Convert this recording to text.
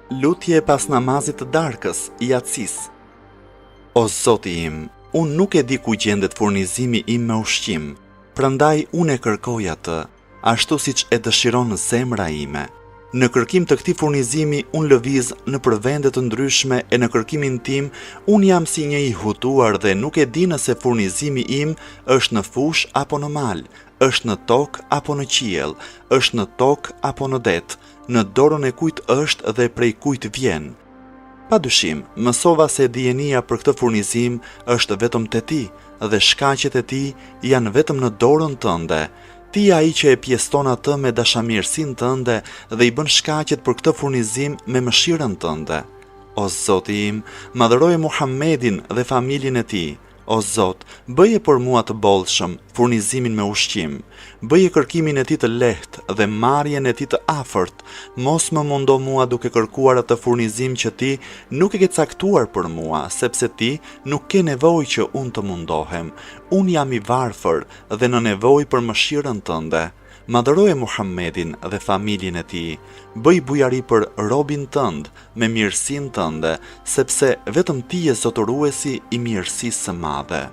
Lutje pas namazit të darkës, Yatsis. O Zoti im, unë nuk e di ku gjendet furnizimi im me ushqim, prandaj unë e kërkoj atë, ashtu siç e dëshiron zemra ime. Në kërkim të këtij furnizimi unë lëviz nëpër vende të ndryshme e në kërkimin tim unë jam si një i hutuar dhe nuk e di nëse furnizimi im është në fush apo në mal, është në tokë apo në qiell, është në tokë apo në det, në dorën e kujt është dhe prej kujt vjen. Padyshim, mësova se dijenia për këtë furnizim është vetëm te ti dhe shkaqet e tij janë vetëm në dorën tënde. Ti je ai që e pjeston atë me dashamirësinë tënde dhe i bën shkaqet për këtë furnizim me mëshirën tënde. O Zoti im, madhëroje Muhammedin dhe familjen e tij. O Zot, bëje për mua të bollshëm furnizimin me ushqim, bëje kërkimin e tij të lehtë dhe marrjen e tij të afërt, mos më mundo mua duke kërkuar atë furnizim që ti nuk e ke caktuar për mua, sepse ti nuk ke nevojë që unë të mundohem. Unë jam i varfër dhe në nevojë për mëshirën tënde. Madhëroje Muhammedin dhe familjen e tij, bëj bujari për robin tënd me mirësinë tënde, sepse vetëm ti je zotëruesi i mirësisë së madhe.